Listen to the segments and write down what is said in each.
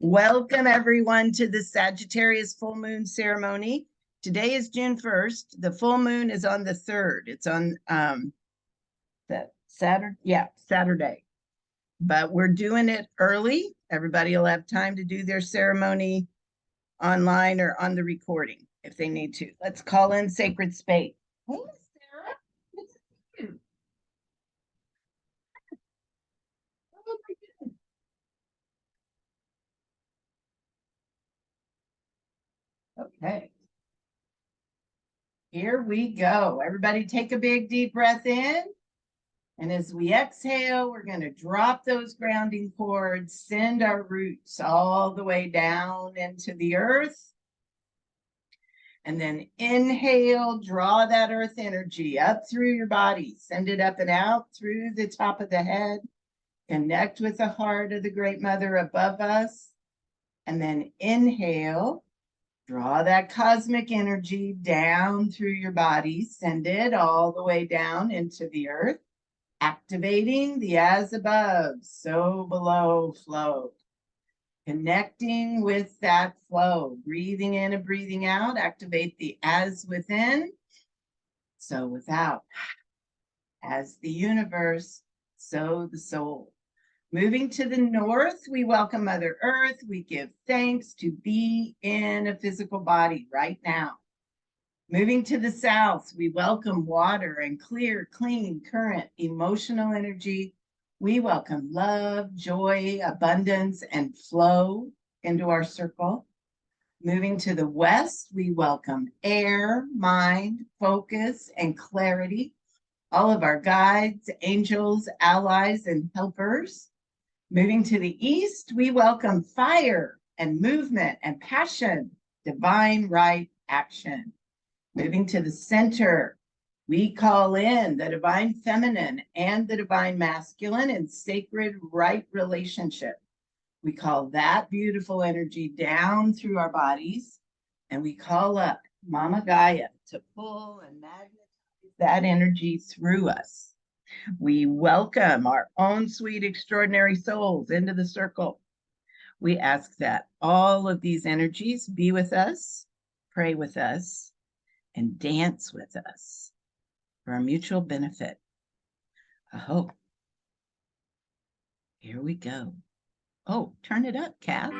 Welcome everyone to the Sagittarius full moon ceremony. Today is June 1st. The full moon is on the 3rd. It's on that Saturday. But we're doing it early. Everybody will have time to do their ceremony online or on the recording if they need to. Let's call in sacred space. Hey, Sarah. Good to see you. Oh, my goodness. Okay. Here we go. Everybody take a big deep breath in. And as we exhale, we're going to drop those grounding cords, send our roots all the way down into the earth. And then inhale, draw that earth energy up through your body. Send it up and out through the top of the head. Connect with the heart of the Great Mother above us. And then inhale, draw that cosmic energy down through your body. Send it all the way down into the earth. Activating the as above, so below flow. Connecting with that flow. Breathing in and breathing out. Activate the as within, so without. As the universe, so the soul. Moving to the north, we welcome Mother Earth. We give thanks to be in a physical body right now. Moving to the south, we welcome water and clear, clean, current, emotional energy. We welcome love, joy, abundance, and flow into our circle. Moving to the west, we welcome air, mind, focus, and clarity. All of our guides, angels, allies, and helpers. Moving to the east, we welcome fire and movement and passion, divine right action. Moving to the center, we call in the divine feminine and the divine masculine in sacred right relationship. We call that beautiful energy down through our bodies, and we call up Mama Gaia to pull and magnetize that energy through us. We welcome our own sweet, extraordinary souls into the circle. We ask that all of these energies be with us, pray with us, and dance with us for our mutual benefit. Aho. Here we go. Oh, turn it up, Kath.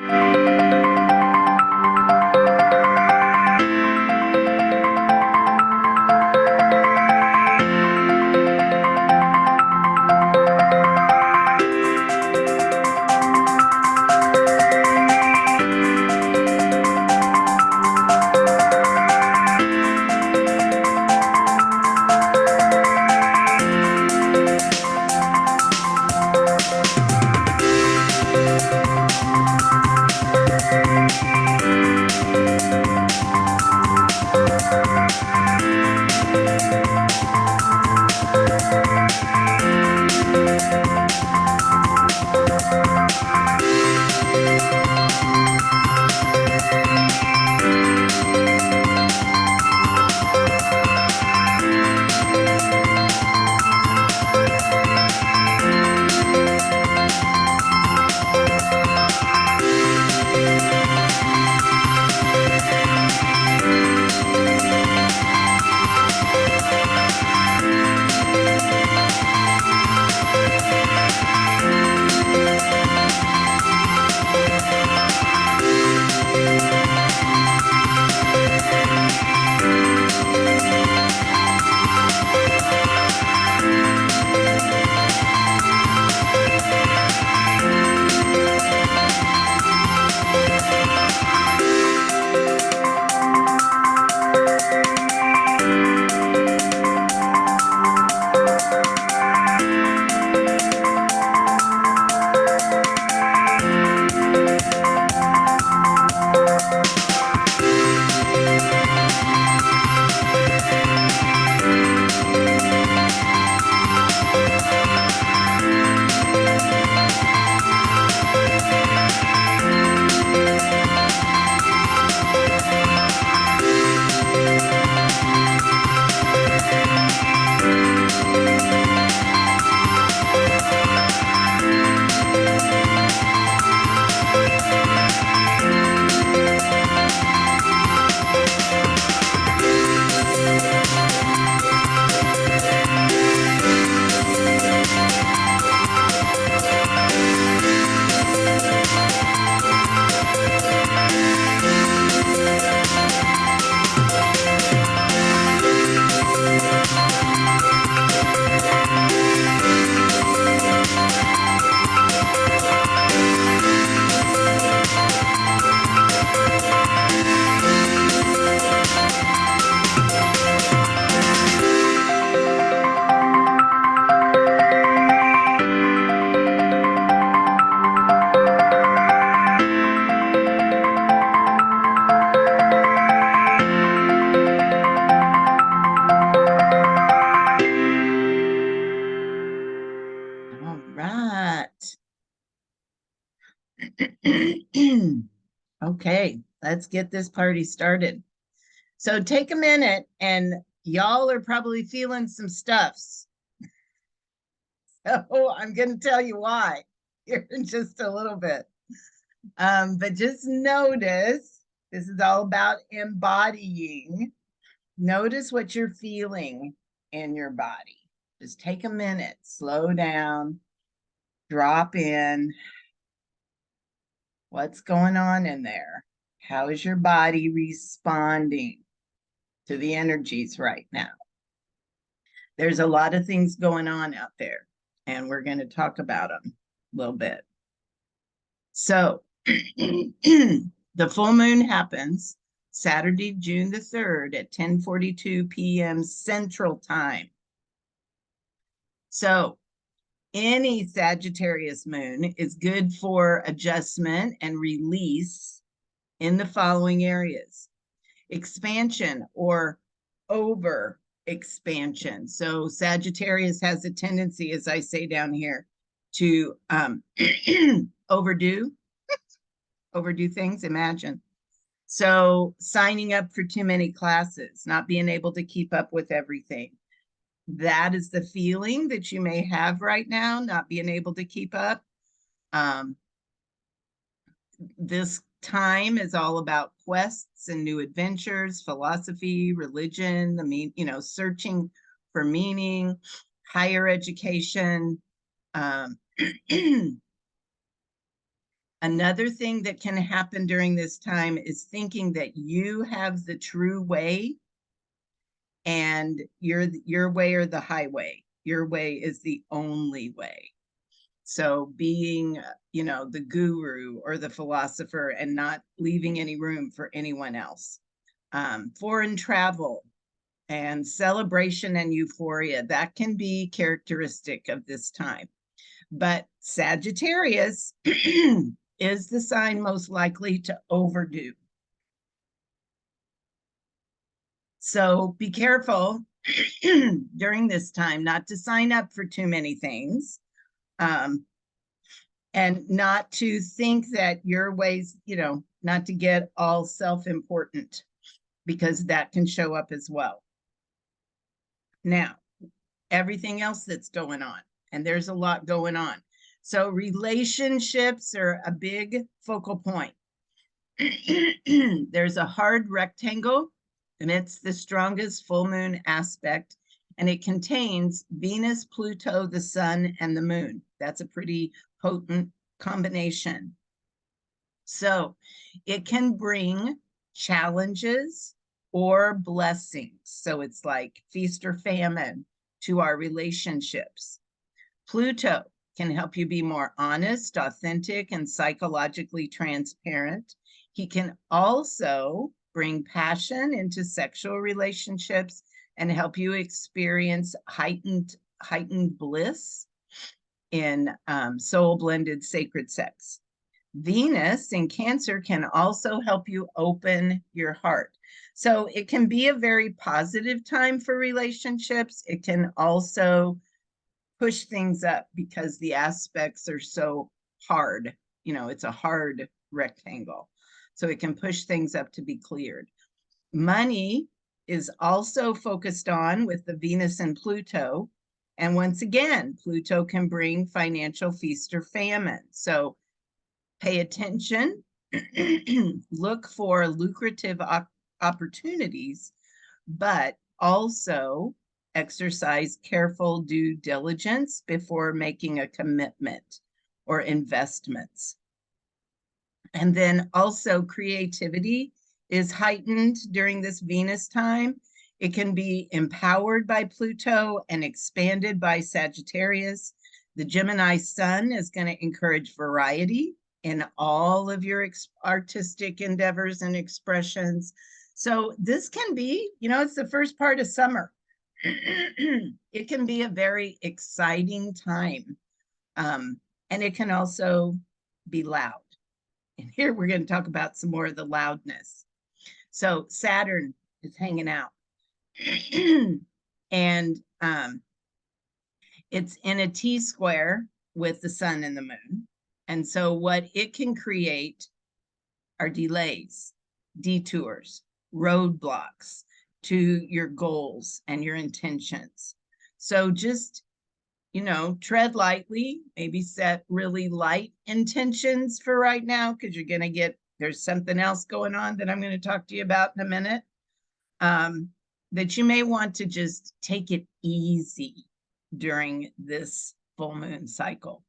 Okay, let's get this party started. So take a minute, and y'all are probably feeling some stuffs. So I'm going to tell you why here in just a little bit. But just notice, this is all about embodying. Notice what you're feeling in your body. Just take a minute, slow down, drop in. What's going on in there? How is your body responding to the energies right now? There's a lot of things going on out there, and we're going to talk about them a little bit. So, the full moon happens Saturday, June the 3rd at 10:42 p.m. Central Time. So, any Sagittarius moon is good for adjustment and release in the following areas: expansion or over expansion. So Sagittarius has a tendency, as I say down here, to overdo things. Imagine. So signing up for too many classes, not being able to keep up with everything. That is the feeling that you may have right now, not being able to keep up. This time is all about quests and new adventures, philosophy, religion, searching for meaning, higher education. Another thing that can happen during this time is thinking that you have the true way and your way or the highway. Your way is the only way. So being, the guru or the philosopher and not leaving any room for anyone else. Foreign travel and celebration and euphoria, that can be characteristic of this time. But Sagittarius is the sign most likely to overdo. So be careful during this time not to sign up for too many things. And not to think that your ways, not to get all self-important, because that can show up as well. Now, everything else that's going on, and there's a lot going on. So relationships are a big focal point. There's a hard rectangle, and it's the strongest full moon aspect, and it contains Venus, Pluto, the sun, and the moon. That's a pretty potent combination. So it can bring challenges or blessings. So it's like feast or famine to our relationships. Pluto can help you be more honest, authentic, and psychologically transparent. He can also bring passion into sexual relationships and help you experience heightened bliss in soul-blended sacred sex. Venus in Cancer can also help you open your heart. So it can be a very positive time for relationships. It can also push things up because the aspects are so hard. It's a hard rectangle. So it can push things up to be cleared. Money is also focused on with the Venus and Pluto. And once again, Pluto can bring financial feast or famine. So pay attention, look for lucrative opportunities, but also exercise careful due diligence before making a commitment or investments. And then also creativity is heightened during this Venus time. It can be empowered by Pluto and expanded by Sagittarius. The Gemini sun is going to encourage variety in all of your artistic endeavors and expressions. So this can be, it's the first part of summer. It can be a very exciting time. And it can also be loud. And here we're going to talk about some more of the loudness. So Saturn is hanging out. And it's in a T-square with the sun and the moon. And so what it can create are delays, detours, roadblocks to your goals and your intentions. So just, tread lightly, maybe set really light intentions for right now, because you're going to there's something else going on that I'm going to talk to you about in a minute, that you may want to just take it easy during this full moon cycle.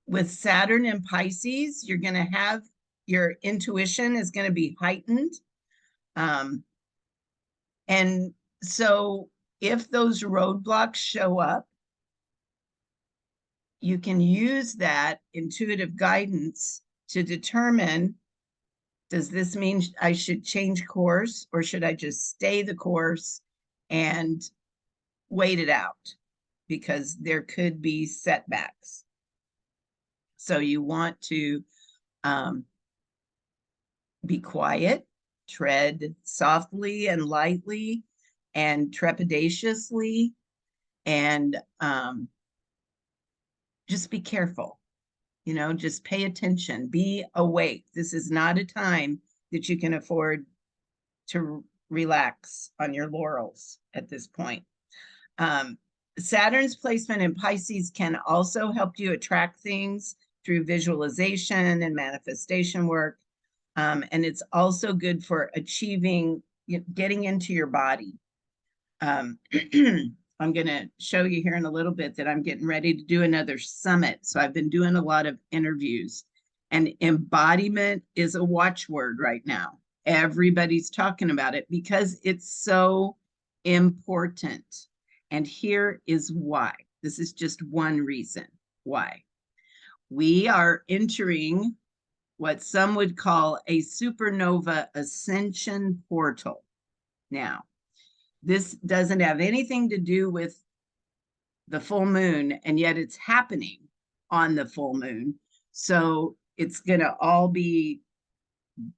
With Saturn in Pisces, you're going to have your intuition is going to be heightened. And so if those roadblocks show up, you can use that intuitive guidance to determine, does this mean I should change course, or should I just stay the course and wait it out? Because there could be setbacks. So you want to be quiet, tread softly and lightly and trepidatiously, and just be careful. Just pay attention, be awake. This is not a time that you can afford to relax on your laurels at this point. Saturn's placement in Pisces can also help you attract things through visualization and manifestation work. And it's also good for achieving, getting into your body. I'm going to show you here in a little bit that I'm getting ready to do another summit. So I've been doing a lot of interviews, and embodiment is a watchword right now. Everybody's talking about it because it's so important. And here is why. This is just one reason why. We are entering what some would call a supernova ascension portal. Now, this doesn't have anything to do with the full moon, and yet it's happening on the full moon. So it's going to all be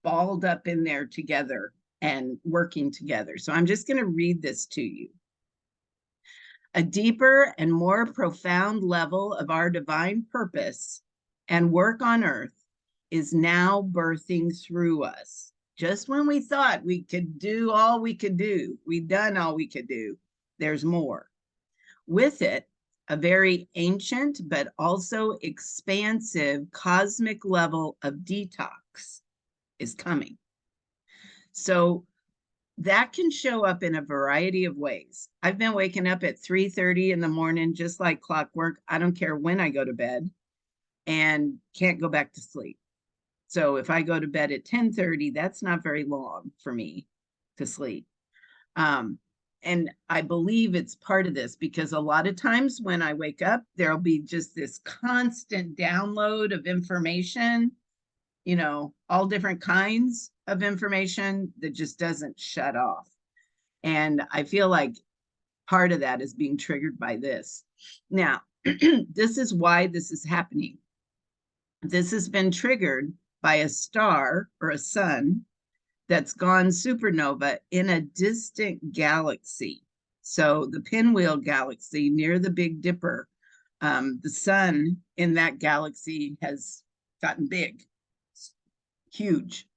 balled up in there together and working together. So I'm just going to read this to you. A deeper and more profound level of our divine purpose and work on earth is now birthing through us. Just when we thought we could do all we could do, we've done all we could do, there's more. With it, a very ancient but also expansive cosmic level of detox is coming. So that can show up in a variety of ways. I've been waking up at 3:30 in the morning, just like clockwork. I don't care when I go to bed, and can't go back to sleep. So if I go to bed at 10:30, that's not very long for me to sleep. And I believe it's part of this, because a lot of times when I wake up, there'll be just this constant download of information, all different kinds of information that just doesn't shut off. And I feel like part of that is being triggered by this. Now, this is why this is happening. This has been triggered by a star or a sun that's gone supernova in a distant galaxy. So the Pinwheel Galaxy near the Big Dipper, the sun in that galaxy has gotten big, huge.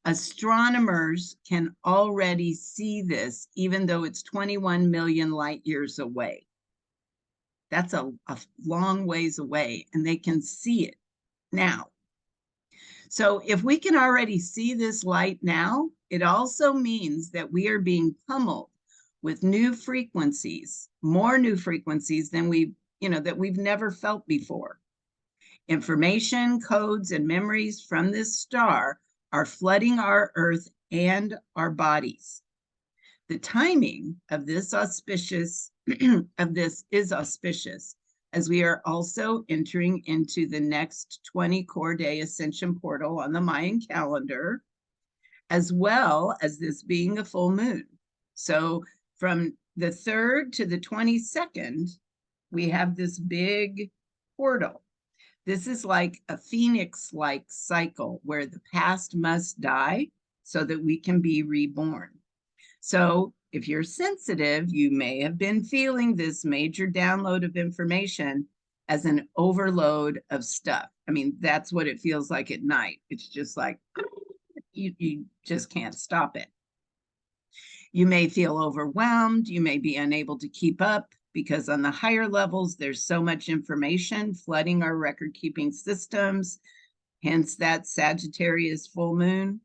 Astronomers can already see this, even though it's 21 million light years away. That's a long ways away, and they can see it now. So if we can already see this light now, it also means that we are being pummeled with new frequencies, more new frequencies than that we've never felt before. Information, codes, and memories from this star are flooding our earth and our bodies. The timing of this is auspicious, as we are also entering into the next 20 core day ascension portal on the Mayan calendar, as well as this being a full moon. So from the 3rd to the 22nd, we have this big portal. This is like a phoenix-like cycle where the past must die so that we can be reborn. So if you're sensitive, you may have been feeling this major download of information as an overload of stuff. I mean, that's what it feels like at night. It's just like you just can't stop it. You may feel overwhelmed. You may be unable to keep up because on the higher levels, there's so much information flooding our record keeping systems, hence that Sagittarius full moon.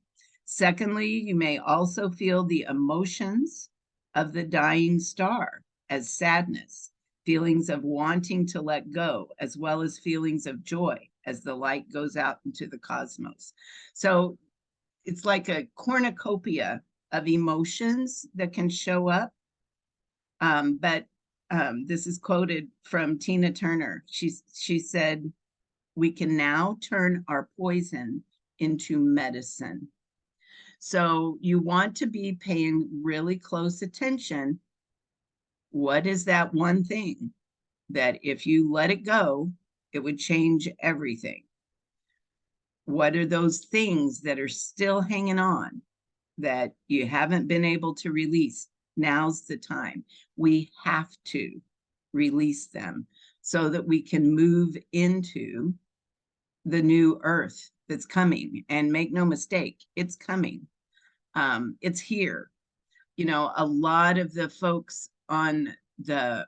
Secondly, you may also feel the emotions of the dying star as sadness, feelings of wanting to let go, as well as feelings of joy as the light goes out into the cosmos. So it's like a cornucopia of emotions that can show up. But this is quoted from Tina Turner. She said, "We can now turn our poison into medicine." So you want to be paying really close attention. What is that one thing that if you let it go, it would change everything? What are those things that are still hanging on that you haven't been able to release? Now's the time. We have to release them so that we can move into the new earth that's coming. And make no mistake, it's coming. It's here. You know, a lot of the folks on the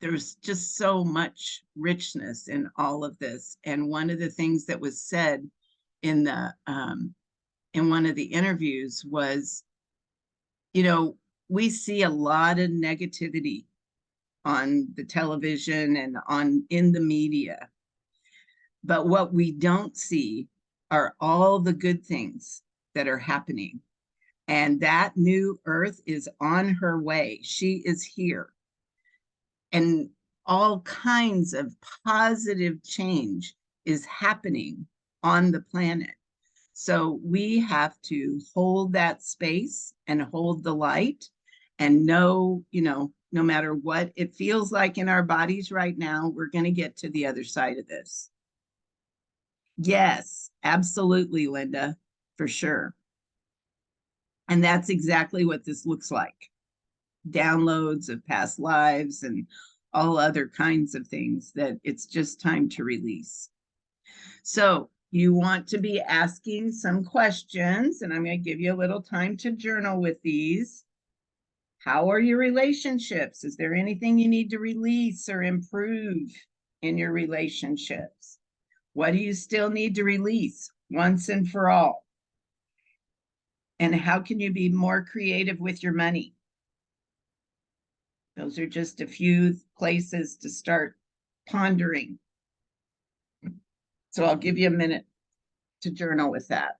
there's just so much richness in all of this. And one of the things that was said in the in one of the interviews was, you know, we see a lot of negativity on the television and on in the media, but what we don't see are all the good things that are happening. And that new earth is on her way. She is here. And all kinds of positive change is happening on the planet. So we have to hold that space and hold the light and know, you know, no matter what it feels like in our bodies right now, we're going to get to the other side of this. Yes, absolutely, Linda, for sure. And that's exactly what this looks like. Downloads of past lives and all other kinds of things that it's just time to release. So you want to be asking some questions, and I'm going to give you a little time to journal with these. How are your relationships? Is there anything you need to release or improve in your relationships? What do you still need to release once and for all? And how can you be more creative with your money? Those are just a few places to start pondering. So I'll give you a minute to journal with that.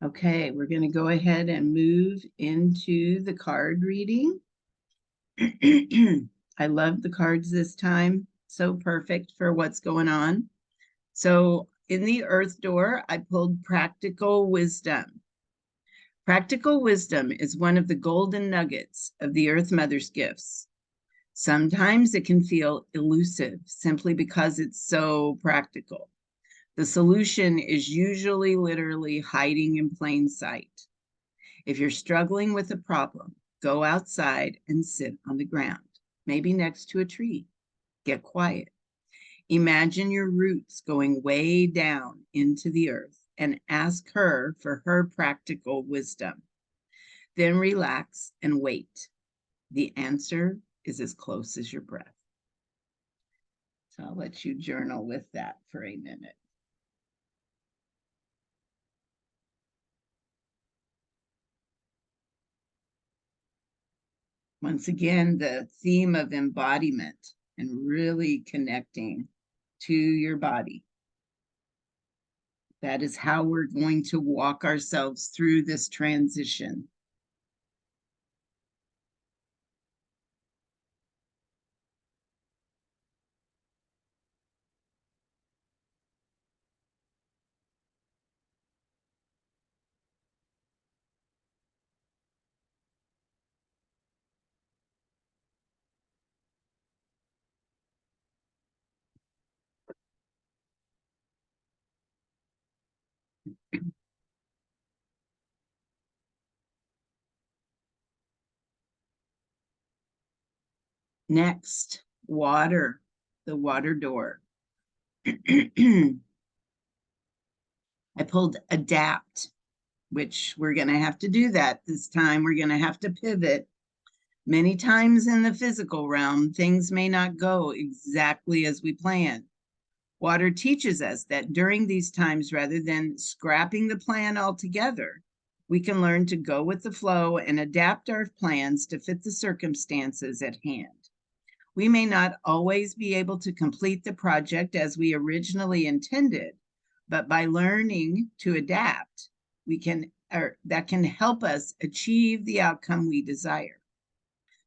Okay, we're going to go ahead and move into the card reading. I love the cards this time. So perfect for what's going on. So in the Earth Door, I pulled Practical Wisdom. Practical wisdom is one of the golden nuggets of the Earth Mother's gifts. Sometimes it can feel elusive simply because it's so practical. The solution is usually literally hiding in plain sight. If you're struggling with a problem, go outside and sit on the ground, maybe next to a tree. Get quiet. Imagine your roots going way down into the earth and ask her for her practical wisdom. Then relax and wait. The answer is as close as your breath. So I'll let you journal with that for a minute. Once again, the theme of embodiment and really connecting to your body. That is how we're going to walk ourselves through this transition. Next, water, the water door. I pulled adapt, which we're going to have to do that this time. We're going to have to pivot. Many times in the physical realm, things may not go exactly as we plan. Water teaches us that during these times, rather than scrapping the plan altogether, we can learn to go with the flow and adapt our plans to fit the circumstances at hand. We may not always be able to complete the project as we originally intended, but by learning to adapt, that can help us achieve the outcome we desire.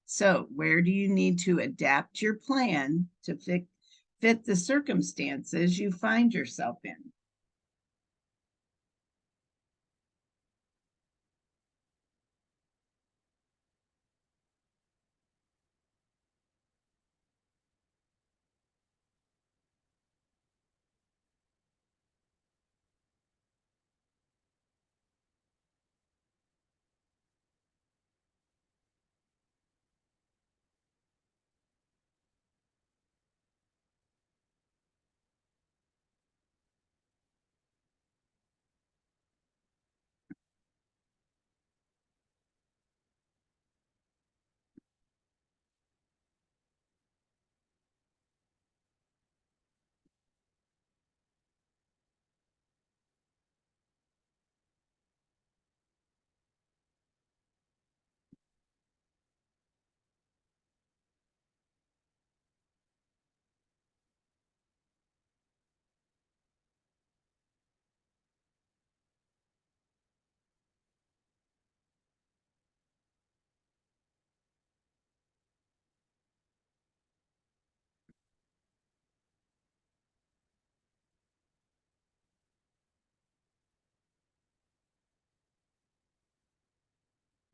So, where do you need to adapt your plan to fit the circumstances you find yourself in?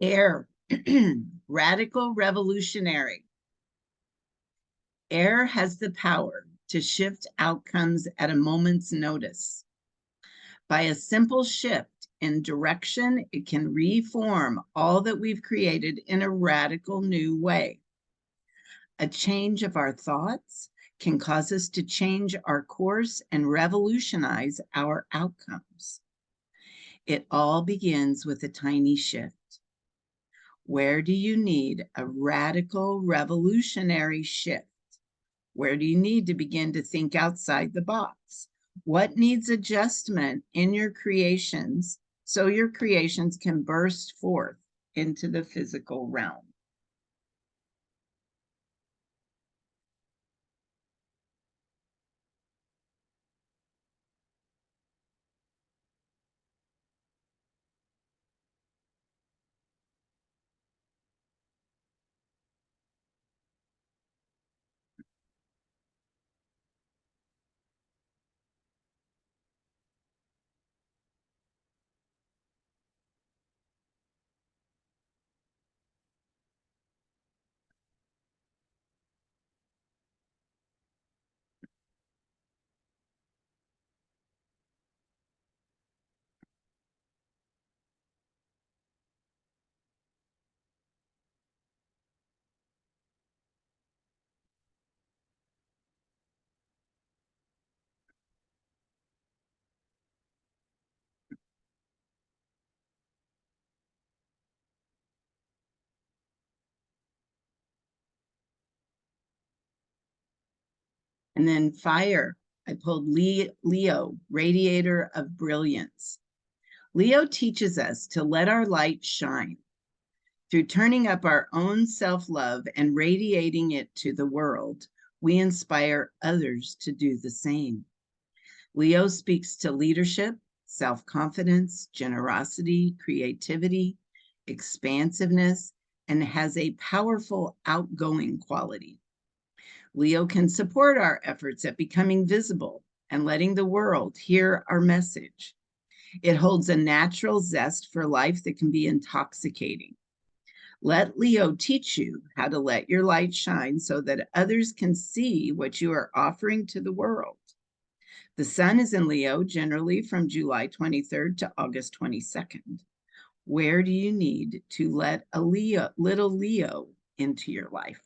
Air, radical revolutionary. Air has the power to shift outcomes at a moment's notice. By a simple shift in direction, it can reform all that we've created in a radical new way. A change of our thoughts can cause us to change our course and revolutionize our outcomes. It all begins with a tiny shift. Where do you need a radical revolutionary shift? Where do you need to begin to think outside the box? What needs adjustment in your creations so your creations can burst forth into the physical realm? And then fire, I pulled Leo, radiator of brilliance. Leo teaches us to let our light shine. Through turning up our own self-love and radiating it to the world, we inspire others to do the same. Leo speaks to leadership, self-confidence, generosity, creativity, expansiveness, and has a powerful outgoing quality. Leo can support our efforts at becoming visible and letting the world hear our message. It holds a natural zest for life that can be intoxicating. Let Leo teach you how to let your light shine so that others can see what you are offering to the world. The sun is in Leo generally from July 23rd to August 22nd. Where do you need to let a little Leo into your life?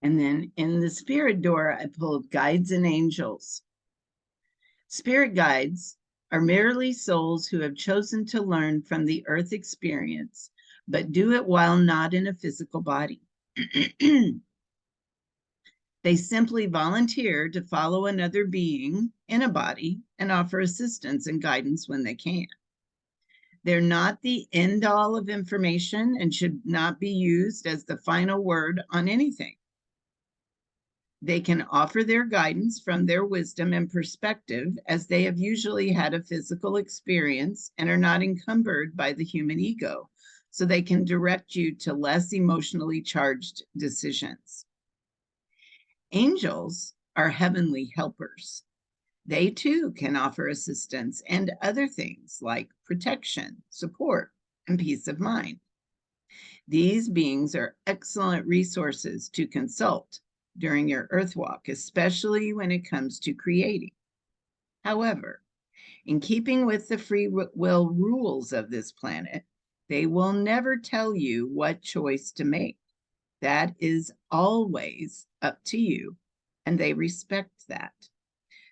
And then in the spirit door, I pulled guides and angels. Spirit guides are merely souls who have chosen to learn from the earth experience, but do it while not in a physical body. They simply volunteer to follow another being in a body and offer assistance and guidance when they can. They're not the end all of information and should not be used as the final word on anything. They can offer their guidance from their wisdom and perspective, as they have usually had a physical experience and are not encumbered by the human ego, so they can direct you to less emotionally charged decisions. Angels are heavenly helpers. They too can offer assistance and other things like protection, support, and peace of mind. These beings are excellent resources to consult during your earth walk, especially when it comes to creating. However, in keeping with the free will rules of this planet, they will never tell you what choice to make. That is always up to you, and they respect that.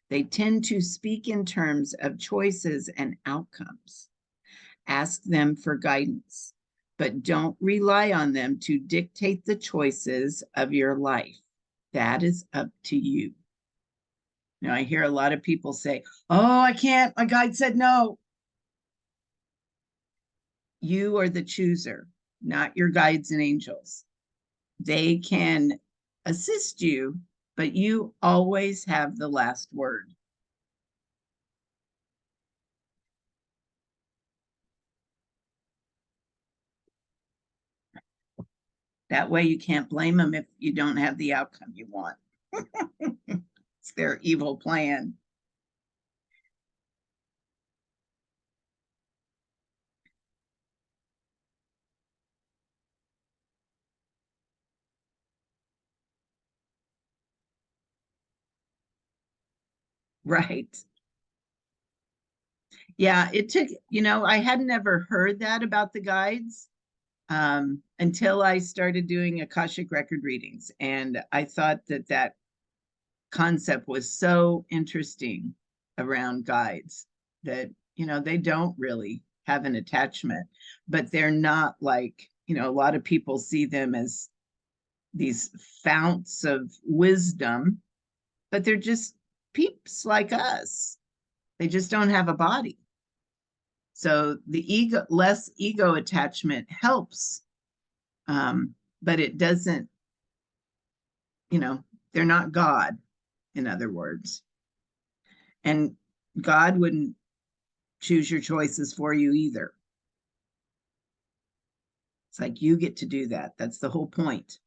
They tend to speak in terms of choices and outcomes. Ask them for guidance, but don't rely on them to dictate the choices of your life. That is up to you. Now, I hear a lot of people say, oh, I can't. My guide said no. You are the chooser, not your guides and angels. They can assist you, but you always have the last word. That way you can't blame them if you don't have the outcome you want. It's their evil plan. Right. Yeah, it took, I had never heard that about the guides until I started doing Akashic record readings. And I thought that that concept was so interesting around guides that, they don't really have an attachment, but they're not like, a lot of people see them as these founts of wisdom, but they're just peeps like us. They just don't have a body. So the less ego attachment helps, but it doesn't, they're not God, in other words. And God wouldn't choose your choices for you either. It's like you get to do that. That's the whole point.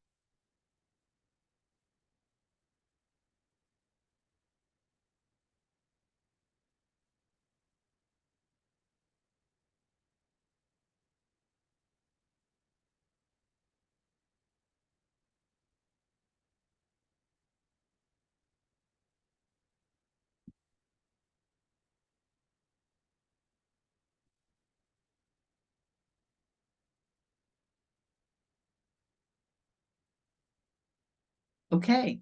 Okay.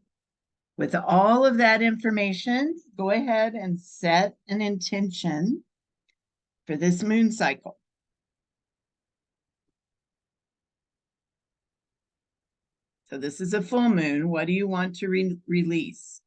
With all of that information, go ahead and set an intention for this moon cycle. So this is a full moon. What do you want to release?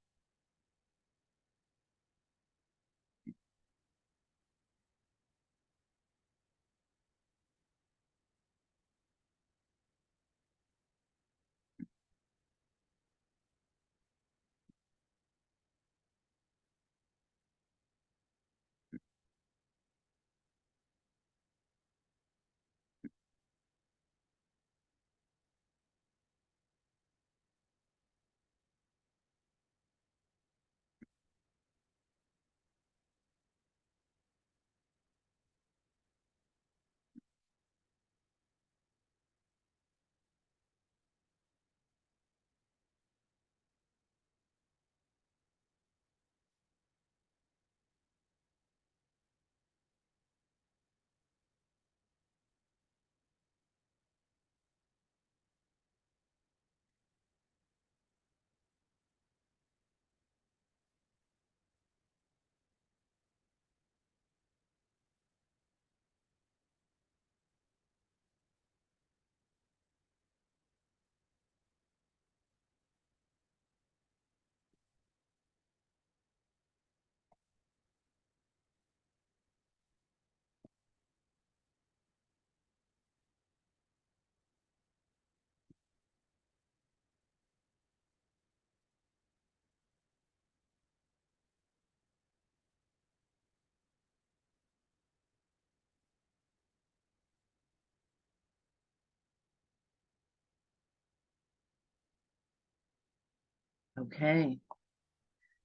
Okay.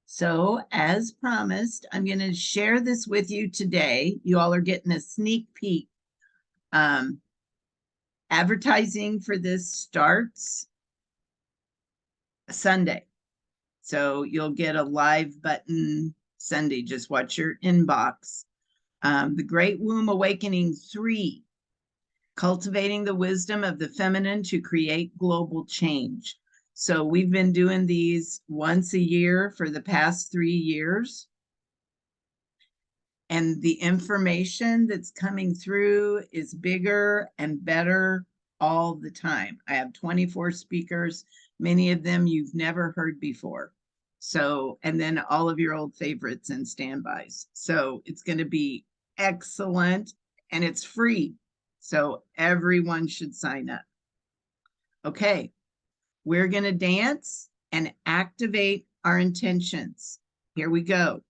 So as promised, I'm going to share this with you today. You all are getting a sneak peek. Advertising for this starts Sunday. So you'll get a live button Sunday. Just watch your inbox. The Great Womb Awakening 3, Cultivating the Wisdom of the Feminine to Create Global Change. So we've been doing these once a year for the past 3 years. And the information that's coming through is bigger and better all the time. I have 24 speakers, many of them you've never heard before. So, and then all of your old favorites and standbys. So it's going to be excellent and it's free. So everyone should sign up. Okay, we're going to dance and activate our intentions. Here we go.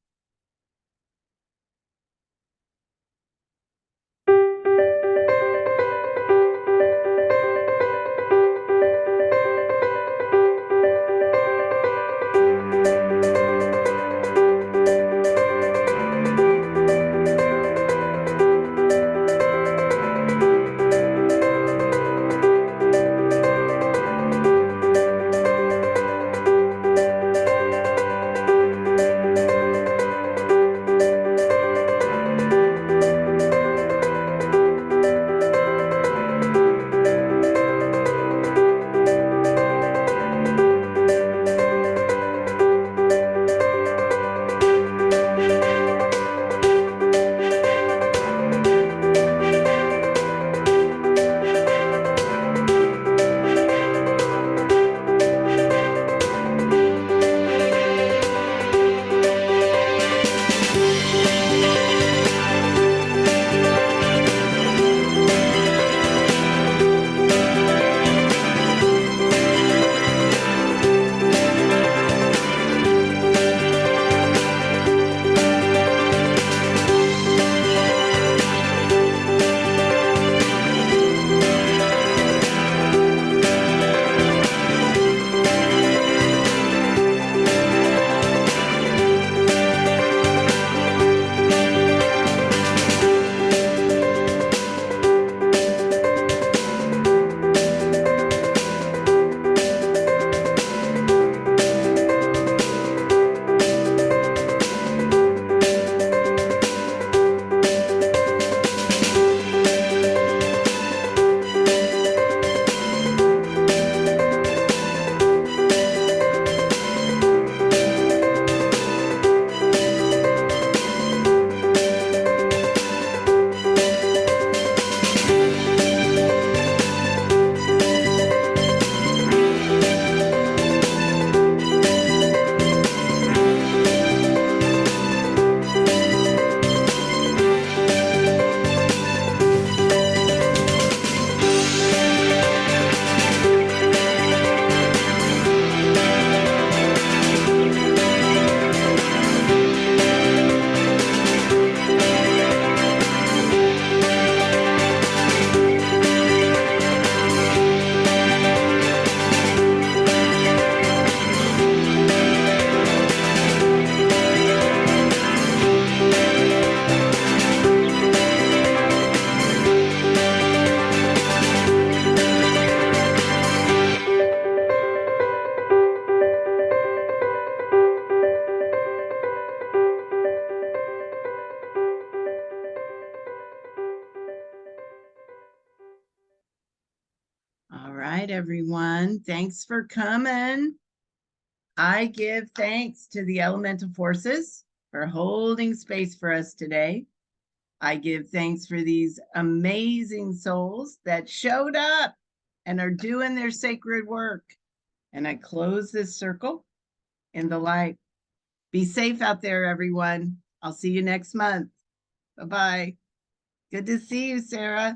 All right, everyone. Thanks for coming. I give thanks to the elemental forces for holding space for us today. I give thanks for these amazing souls that showed up and are doing their sacred work. And I close this circle in the light. Be safe out there, everyone. I'll see you next month. Bye-bye. Good to see you, Sarah.